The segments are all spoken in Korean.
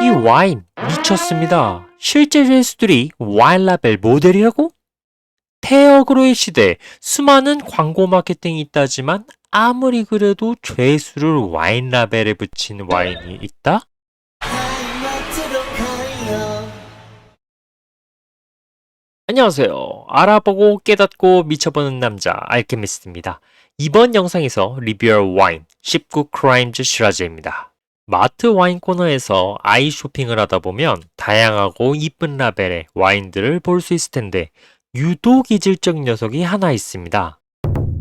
이 와인 미쳤습니다. 실제 죄수들이 와인 라벨 모델이라고? 태어그로의 시대 수많은 광고 마케팅이 있다지만 아무리 그래도 죄수를 와인 라벨에 붙인 와인이 있다? 안녕하세요. 알아보고 깨닫고 미쳐보는 남자 알케미스트입니다. 이번 영상에서 리뷰할 와인 19 크라임즈 시라즈입니다. 마트 와인 코너에서 아이 쇼핑을 하다 보면 다양하고 이쁜 라벨의 와인들을 볼 수 있을 텐데 유독 이질적 녀석이 하나 있습니다.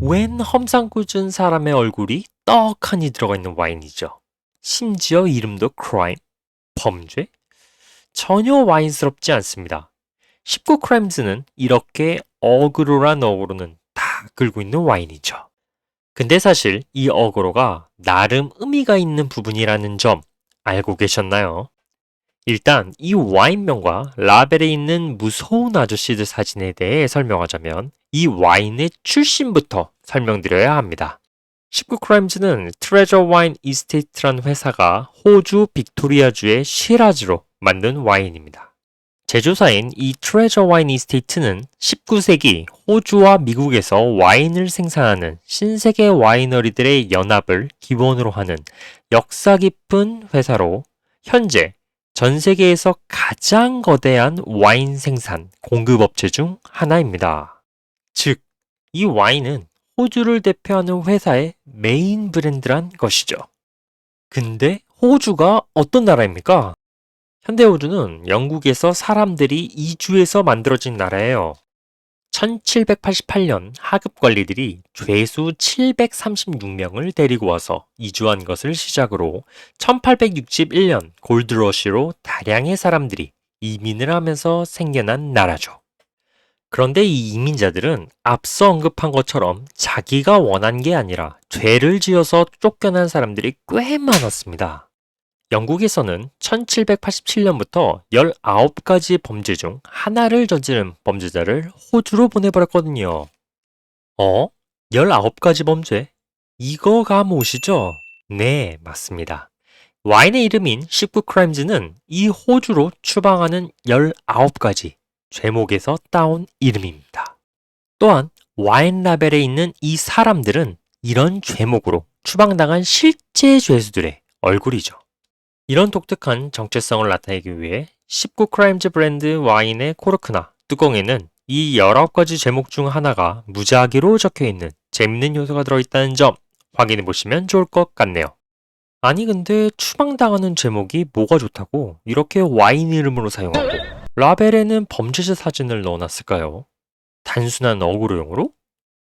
웬 험상궂은 사람의 얼굴이 떡하니 들어가 있는 와인이죠. 심지어 이름도 크라임? 범죄? 전혀 와인스럽지 않습니다. 19 크라임즈는 이렇게 어그로란 어그로는 다 긁고 있는 와인이죠. 근데 사실 이 어그로가 나름 의미가 있는 부분이라는 점 알고 계셨나요? 일단 이 와인명과 라벨에 있는 무서운 아저씨들 사진에 대해 설명하자면 이 와인의 출신부터 설명드려야 합니다. 19 크라임즈는 트레저 와인 이스테이트라는 회사가 호주 빅토리아주의 시라즈로 만든 와인입니다. 제조사인 이 트레저 와인 이스테이트는 19세기 호주와 미국에서 와인을 생산하는 신세계 와이너리들의 연합을 기본으로 하는 역사 깊은 회사로 현재 전 세계에서 가장 거대한 와인 생산 공급업체 중 하나입니다. 즉, 이 와인은 호주를 대표하는 회사의 메인 브랜드란 것이죠. 근데 호주가 어떤 나라입니까? 현대 호주는 영국에서 사람들이 이주해서 만들어진 나라예요. 1788년 하급 관리들이 죄수 736명을 데리고 와서 이주한 것을 시작으로 1861년 골드러시로 다량의 사람들이 이민을 하면서 생겨난 나라죠. 그런데 이 이민자들은 앞서 언급한 것처럼 자기가 원한 게 아니라 죄를 지어서 쫓겨난 사람들이 꽤 많았습니다. 영국에서는 1787년부터 19가지 범죄 중 하나를 저지른 범죄자를 호주로 보내버렸거든요. 19가지 범죄? 이거 감오시죠? 네, 맞습니다. 와인의 이름인 19 크라임즈는 이 호주로 추방하는 19가지 죄목에서 따온 이름입니다. 또한 와인 라벨에 있는 이 사람들은 이런 죄목으로 추방당한 실제 죄수들의 얼굴이죠. 이런 독특한 정체성을 나타내기 위해 19 크라임즈 브랜드 와인의 코르크나 뚜껑에는 이 19가지 제목 중 하나가 무작위로 적혀있는 재밌는 요소가 들어있다는 점 확인해 보시면 좋을 것 같네요. 아니 근데 추방당하는 제목이 뭐가 좋다고 이렇게 와인 이름으로 사용하고 라벨에는 범죄자 사진을 넣어놨을까요? 단순한 어그로용으로?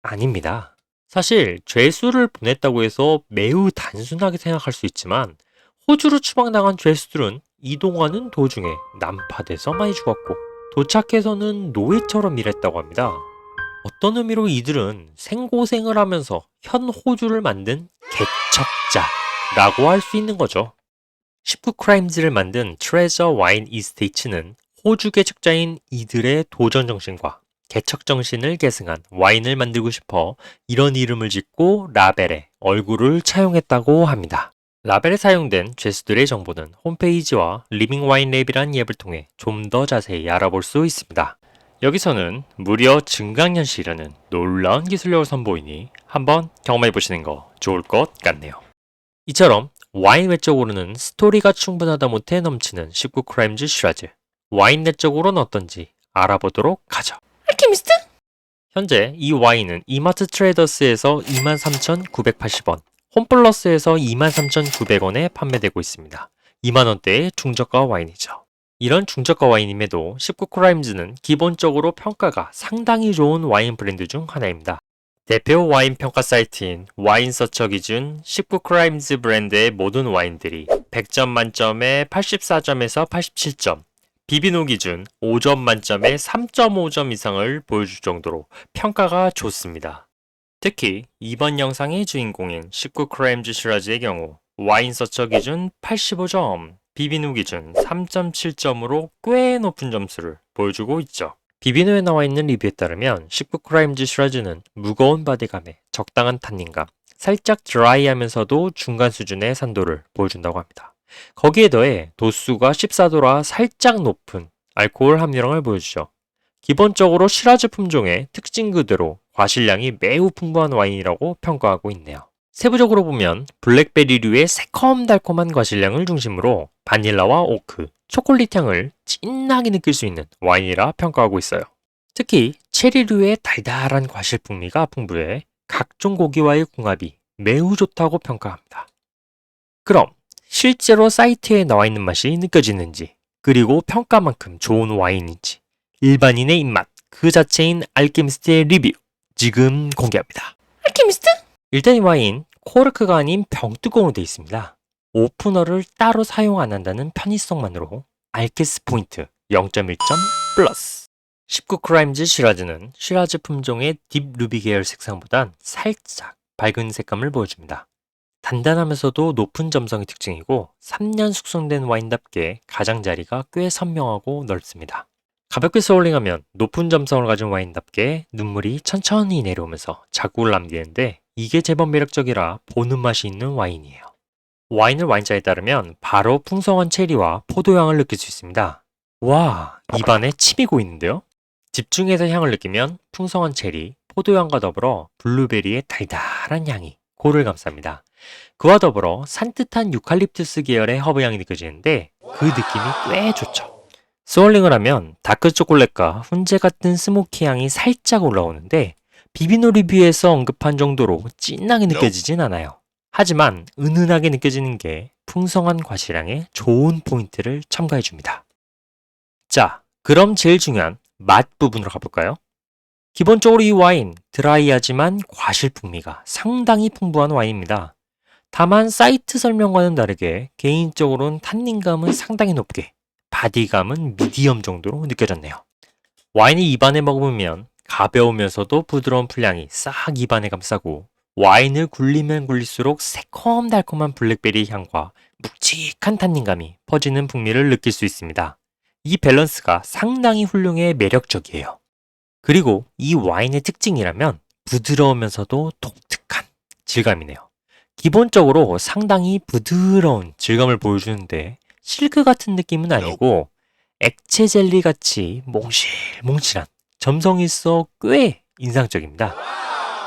아닙니다. 사실 죄수를 보냈다고 해서 매우 단순하게 생각할 수 있지만 호주로 추방당한 죄수들은 이동하는 도중에 난파돼서 많이 죽었고 도착해서는 노예처럼 일했다고 합니다. 어떤 의미로 이들은 생고생을 하면서 현 호주를 만든 개척자라고 할 수 있는 거죠. 19 크라임즈를 만든 트레저 와인 이스테이츠는 호주 개척자인 이들의 도전 정신과 개척 정신을 계승한 와인을 만들고 싶어 이런 이름을 짓고 라벨에 얼굴을 차용했다고 합니다. 라벨에 사용된 죄수들의 정보는 홈페이지와 리빙 와인 랩이라는 앱을 통해 좀 더 자세히 알아볼 수 있습니다. 여기서는 무려 증강현실이라는 놀라운 기술력을 선보이니 한번 경험해 보시는 거 좋을 것 같네요. 이처럼 와인 외적으로는 스토리가 충분하다 못해 넘치는 19 크라임즈 시라즈. 와인 내적으로는 어떤지 알아보도록 하죠. 알케미스트? 현재 이 와인은 이마트 트레이더스에서 23,980원, 홈플러스에서 23,900원에 판매되고 있습니다. 2만원대의 중저가 와인이죠. 이런 중저가 와인임에도 19 크라임즈는 기본적으로 평가가 상당히 좋은 와인 브랜드 중 하나입니다. 대표 와인 평가 사이트인 와인서처 기준 19 크라임즈 브랜드의 모든 와인들이 100점 만점에 84점에서 87점, 비비노 기준 5점 만점에 3.5점 이상을 보여줄 정도로 평가가 좋습니다. 특히 이번 영상의 주인공인 19 크라임즈 시라즈의 경우 와인 서처 기준 85점, 비비노 기준 3.7점으로 꽤 높은 점수를 보여주고 있죠. 비비노에 나와 있는 리뷰에 따르면 19 크라임즈 시라즈는 무거운 바디감에 적당한 탄닌감, 살짝 드라이하면서도 중간 수준의 산도를 보여준다고 합니다. 거기에 더해 도수가 14도라 살짝 높은 알코올 함유량을 보여주죠. 기본적으로 시라즈 품종의 특징 그대로 과실량이 매우 풍부한 와인이라고 평가하고 있네요. 세부적으로 보면 블랙베리류의 새콤달콤한 과실량을 중심으로 바닐라와 오크, 초콜릿 향을 진하게 느낄 수 있는 와인이라 평가하고 있어요. 특히 체리류의 달달한 과실 풍미가 풍부해 각종 고기와의 궁합이 매우 좋다고 평가합니다. 그럼 실제로 사이트에 나와 있는 맛이 느껴지는지, 그리고 평가만큼 좋은 와인인지 일반인의 입맛 그 자체인 알케미스트의 리뷰 지금 공개합니다. 알케미스트? 일단 이 와인 코르크가 아닌 병뚜껑으로 되어 있습니다. 오프너를 따로 사용 안 한다는 편의성만으로 알케스 포인트 0.1점 플러스. 19 크라임즈 시라즈는 시라즈 품종의 딥 루비 계열 색상보단 살짝 밝은 색감을 보여줍니다. 단단하면서도 높은 점성이 특징이고 3년 숙성된 와인답게 가장자리가 꽤 선명하고 넓습니다. 가볍게 스월링하면 높은 점성을 가진 와인답게 눈물이 천천히 내려오면서 자국을 남기는데 이게 제법 매력적이라 보는 맛이 있는 와인이에요. 와인을 와인자에 따르면 바로 풍성한 체리와 포도향을 느낄 수 있습니다. 와, 입안에 침이 고이는데요? 집중해서 향을 느끼면 풍성한 체리, 포도향과 더불어 블루베리의 달달한 향이 코를 감쌉니다. 그와 더불어 산뜻한 유칼립투스 계열의 허브향이 느껴지는데 그 느낌이 꽤 좋죠. 스월링을 하면 다크 초콜릿과 훈제 같은 스모키 향이 살짝 올라오는데 비비노 리뷰에서 언급한 정도로 진하게 느껴지진 않아요. 하지만 은은하게 느껴지는 게 풍성한 과실향의 좋은 포인트를 첨가해줍니다. 자, 그럼 제일 중요한 맛 부분으로 가볼까요? 기본적으로 이 와인 드라이하지만 과실 풍미가 상당히 풍부한 와인입니다. 다만 사이트 설명과는 다르게 개인적으로는 탄닌감은 상당히 높게, 바디감은 미디엄 정도로 느껴졌네요. 와인을 입안에 먹으면 가벼우면서도 부드러운 풀향이 싹 입안에 감싸고 와인을 굴리면 굴릴수록 새콤달콤한 블랙베리 향과 묵직한 탄닌감이 퍼지는 풍미를 느낄 수 있습니다. 이 밸런스가 상당히 훌륭해 매력적이에요. 그리고 이 와인의 특징이라면 부드러우면서도 독특한 질감이네요. 기본적으로 상당히 부드러운 질감을 보여주는데 실크 같은 느낌은 아니고 액체 젤리 같이 몽실몽실한 점성이 있어 꽤 인상적입니다.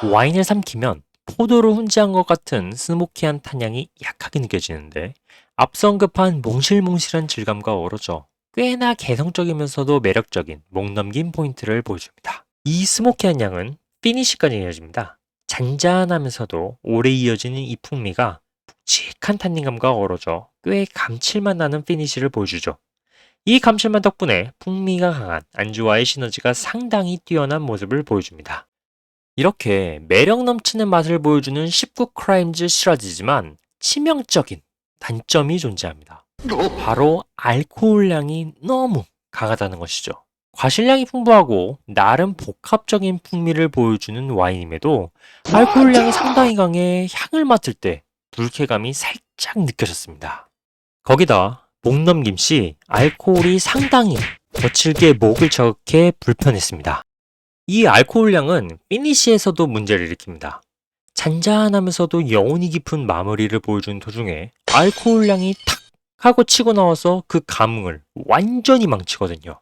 와인을 삼키면 포도를 훈제한 것 같은 스모키한 탄향이 약하게 느껴지는데 앞서 언급한 몽실몽실한 질감과 어우러져 꽤나 개성적이면서도 매력적인 목 넘김 포인트를 보여줍니다. 이 스모키한 향은 피니쉬까지 이어집니다. 잔잔하면서도 오래 이어지는 이 풍미가 묵직한 탄닌감과 어우러져 꽤 감칠맛 나는 피니쉬를 보여주죠. 이 감칠맛 덕분에 풍미가 강한 안주와의 시너지가 상당히 뛰어난 모습을 보여줍니다. 이렇게 매력 넘치는 맛을 보여주는 19 크라임즈 시라즈지만 치명적인 단점이 존재합니다. 바로 알코올량이 너무 강하다는 것이죠. 과실량이 풍부하고 나름 복합적인 풍미를 보여주는 와인임에도 알코올량이 상당히 강해 향을 맡을 때 불쾌감이 살짝 느껴졌습니다. 거기다 목 넘김 시 알코올이 상당히 거칠게 목을 자극해 불편했습니다. 이 알코올량은 피니쉬에서도 문제를 일으킵니다. 잔잔하면서도 여운이 깊은 마무리를 보여주는 도중에 알코올량이 탁 하고 치고 나와서 그 감흥을 완전히 망치거든요.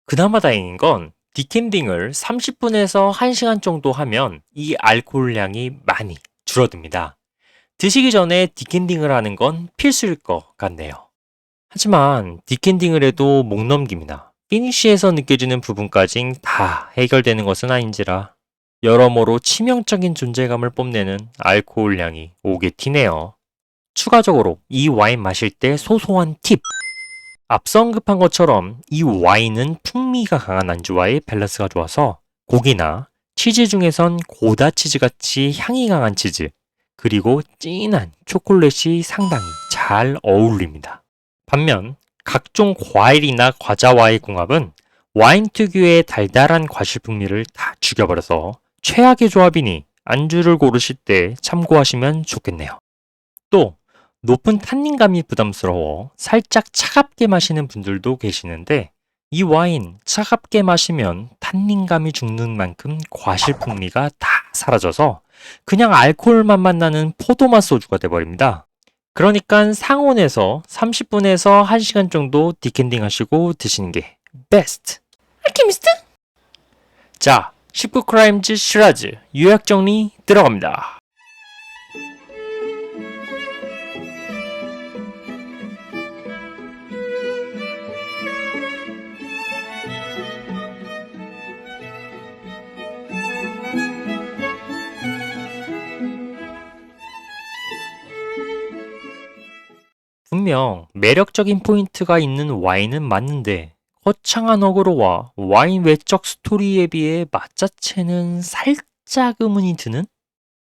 그나마 다행인 건 디캔딩을 30분에서 1시간 정도 하면 이 알코올량이 많이 줄어듭니다. 드시기 전에 디캔딩을 하는 건 필수일 것 같네요. 하지만 디캔딩을 해도 목 넘김이나 피니쉬에서 느껴지는 부분까지 다 해결되는 것은 아닌지라 여러모로 치명적인 존재감을 뽐내는 알코올량이 오게 튀네요. 추가적으로 이 와인 마실 때 소소한 팁! 앞서 언급한 것처럼 이 와인은 풍미가 강한 안주와의 밸런스가 좋아서 고기나 치즈 중에선 고다 치즈같이 향이 강한 치즈, 그리고 진한 초콜릿이 상당히 잘 어울립니다. 반면 각종 과일이나 과자와의 궁합은 와인 특유의 달달한 과실 풍미를 다 죽여버려서 최악의 조합이니 안주를 고르실 때 참고하시면 좋겠네요. 또 높은 탄닌감이 부담스러워 살짝 차갑게 마시는 분들도 계시는데 이 와인 차갑게 마시면 탄닌감이 죽는 만큼 과실 풍미가 다 사라져서 그냥 알코올 맛만 나는 포도맛 소주가 돼버립니다. 그러니까 상온에서 30분에서 1시간 정도 디캔딩 하시고 드시는 게 베스트. 알케미스트? 자, 19 크라임즈 시라즈 요약 정리 들어갑니다. 분명 매력적인 포인트가 있는 와인은 맞는데 거창한 어그로와 와인 외적 스토리에 비해 맛 자체는 살짝 의문이 드는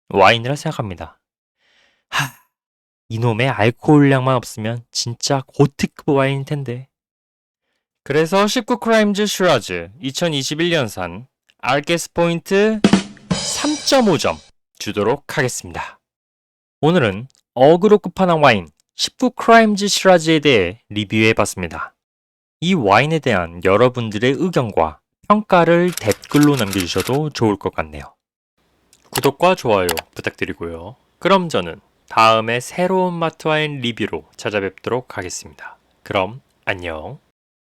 와인이라 생각합니다. 하, 이놈의 알코올량만 없으면 진짜 고트급 와인일 텐데. 그래서 19 크라임즈 슈라즈 2021년산 알게스 포인트 3.5점 주도록 하겠습니다. 오늘은 어그로 끝판왕 와인 19 크라임즈 슈라즈에 대해 리뷰해봤습니다. 이 와인에 대한 여러분들의 의견과 평가를 댓글로 남겨주셔도 좋을 것 같네요. 구독과 좋아요 부탁드리고요. 그럼 저는 다음에 새로운 마트 와인 리뷰로 찾아뵙도록 하겠습니다. 그럼 안녕.